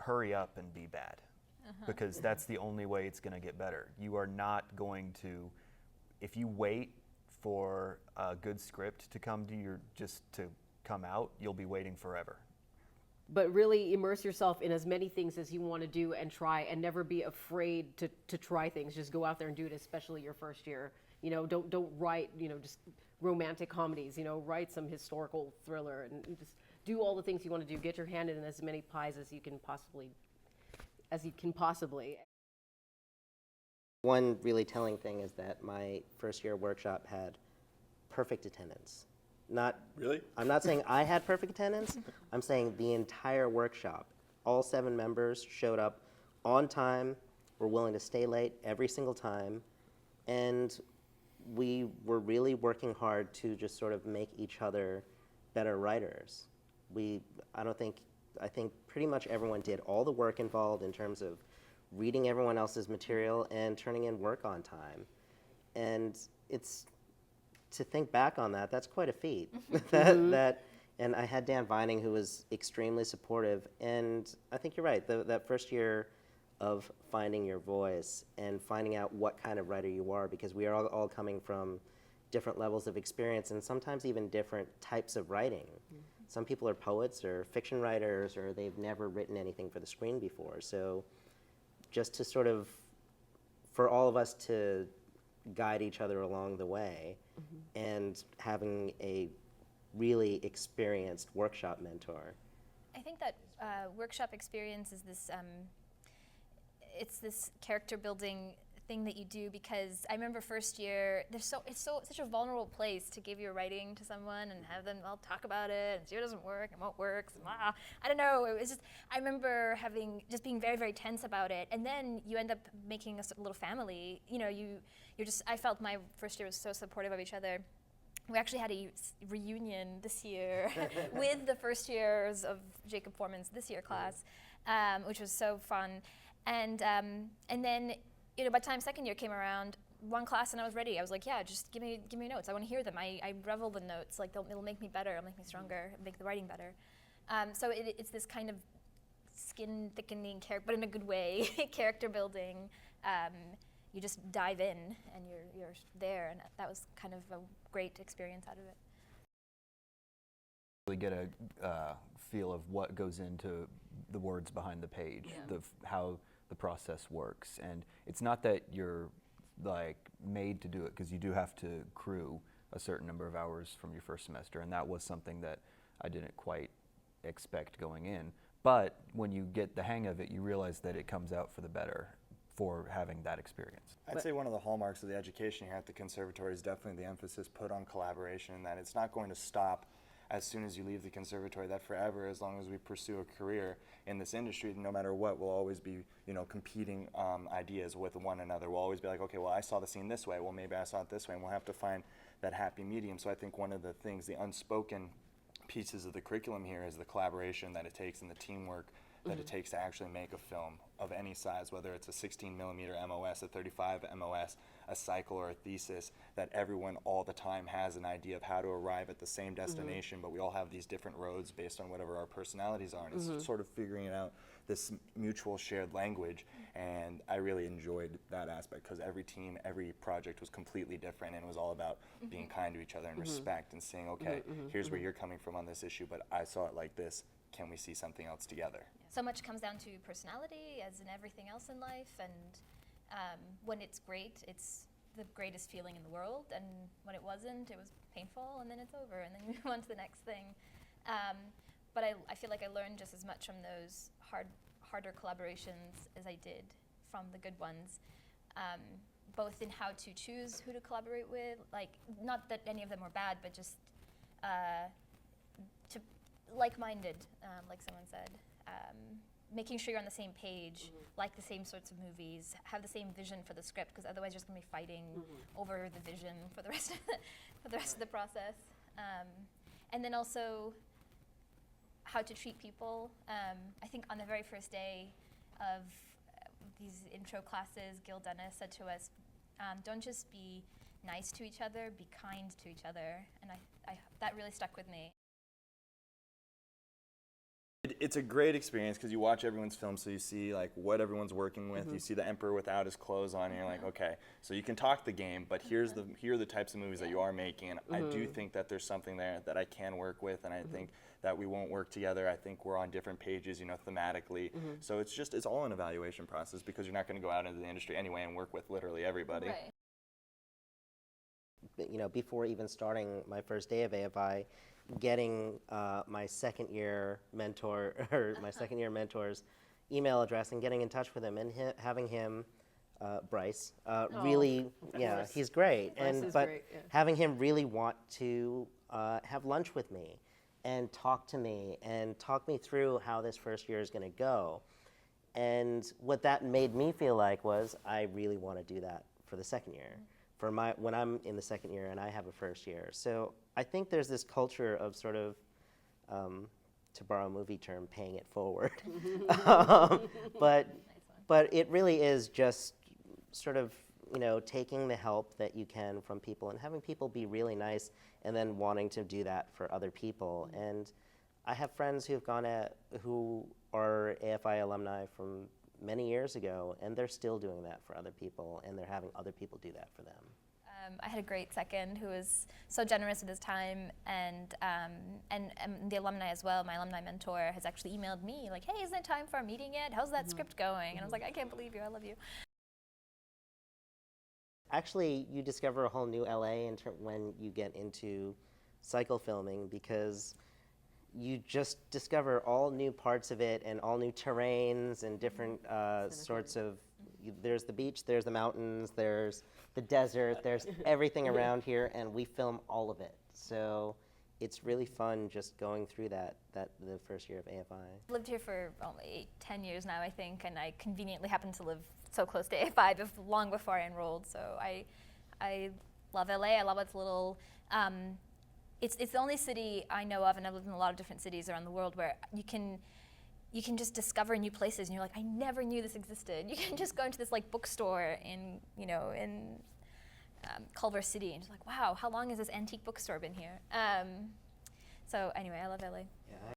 hurry up and be bad, because that's the only way it's going to get better. You are not going to, if you wait for a good script to come out, you'll be waiting forever. But really immerse yourself in as many things as you want to do and try, and never be afraid to try things. Just go out there and do it, especially your first year. You know, don't write, you know, just romantic comedies, you know, write some historical thriller and just do all the things you want to do. Get your hand in as many pies as you can possibly. One really telling thing is that my first year workshop had perfect attendance. Really? I'm not saying I had perfect attendance. I'm saying the entire workshop, all 7 members showed up on time, were willing to stay late every single time, and we were really working hard to just sort of make each other better writers. I think pretty much everyone did all the work involved in terms of reading everyone else's material and turning in work on time. And to think back on that, that's quite a feat. And I had Dan Vining, who was extremely supportive. And I think you're right, that first year of finding your voice and finding out what kind of writer you are, because we are all coming from different levels of experience and sometimes even different types of writing. Some people are poets or fiction writers, or they've never written anything for the screen before. So just to sort of, for all of us to guide each other along the way, and having a really experienced workshop mentor. I think that workshop experience is this, it's this character building thing that you do, because I remember first year, it's such a vulnerable place to give your writing to someone and have them all talk about it and see what doesn't work and what works. And I don't know, it was just, I remember being very, very tense about it, and then you end up making a little family. You know, I felt my first year was so supportive of each other. We actually had a reunion this year with the first years of Jacob Foreman's this year class, which was so fun. And then, you know, by the time second year came around, one class and I was ready. I was like, yeah, just give me notes. I want to hear them. I revel the notes. Like, it'll make me better. It'll make me stronger. Make the writing better. So it's this kind of skin thickening but in a good way, character building. You just dive in and you're there, and that was kind of a great experience out of it. Really get a feel of what goes into the words behind the page, how the process works. And it's not that you're like made to do it, because you do have to accrue a certain number of hours from your first semester, and that was something that I didn't quite expect going in. But when you get the hang of it, you realize that it comes out for the better for having that experience. I'd say one of the hallmarks of the education here at the conservatory is definitely the emphasis put on collaboration, and that it's not going to stop as soon as you leave the conservatory, that forever, as long as we pursue a career in this industry, no matter what, we'll always be, you know, competing ideas with one another. We'll always be like, okay, well, I saw the scene this way, well, maybe I saw it this way, and we'll have to find that happy medium. So I think one of the things, the unspoken pieces of the curriculum here is the collaboration that it takes and the teamwork that it takes to actually make a film of any size, whether it's a 16 millimeter MOS, a 35 MOS, a cycle, or a thesis, that everyone all the time has an idea of how to arrive at the same destination, but we all have these different roads based on whatever our personalities are, and it's sort of figuring out this mutual shared language. And I really enjoyed that aspect, because every team, every project was completely different, and it was all about being kind to each other and respect, and saying, okay, here's where you're coming from on this issue, but I saw it like this. Can we see something else together? So much comes down to personality, as in everything else in life, and when it's great, it's the greatest feeling in the world, and when it wasn't, it was painful, and then it's over, and then you move on to the next thing. But I feel like I learned just as much from those harder collaborations as I did from the good ones, both in how to choose who to collaborate with, like, not that any of them were bad, but just to like-minded, like someone said. Making sure you're on the same page, like the same sorts of movies, have the same vision for the script, because otherwise you're just going to be fighting over the vision for the rest of the process. And then also how to treat people. I think on the very first day of these intro classes, Gil Dennis said to us, don't just be nice to each other, be kind to each other. And that really stuck with me. it's a great experience because you watch everyone's film, so you see like what everyone's working with. You see the emperor without his clothes on, and you're like, okay, so you can talk the game, but here are the types of movies that you are making. And I do think that there's something there that I can work with, and I think that we won't work together. I think we're on different pages, thematically. So it's all an evaluation process because you're not going to go out into the industry anyway and work with literally everybody. Right. Before even starting my first day of AFI, getting my second year mentor or my second year mentor's email address and getting in touch with him and having him, Bryce, really, he's great. But great, yeah. having him really want to have lunch with me and talk to me and talk me through how this first year is going to go. And what that made me feel like was I really want to do that for the second year. When I'm in the second year and I have a first year. So I think there's this culture of sort of, to borrow a movie term, paying it forward. But it really is just sort of, taking the help that you can from people and having people be really nice and then wanting to do that for other people. And I have friends who are AFI alumni from many years ago, and they're still doing that for other people, and they're having other people do that for them. I had a great second who was so generous with his time, and the alumni as well. My alumni mentor has actually emailed me like, "Hey, isn't it time for our meeting yet? How's that script going?" And I was like, "I can't believe you. I love you." Actually, you discover a whole new LA when you get into cycle filming, because you just discover all new parts of it and all new terrains and different sorts of, there's the beach, there's the mountains, there's the desert, there's everything around here, and we film all of it. So it's really fun just going through the first year of AFI. I've lived here for 10 years now, I think, and I conveniently happen to live so close to AFI long before I enrolled. So I love LA. I love its little. It's the only city I know of, and I've lived in a lot of different cities around the world, where you can just discover new places, and you're like, I never knew this existed. You can just go into this like bookstore in Culver City, and just like, wow, how long has this antique bookstore been here? So anyway, I love LA. Yeah.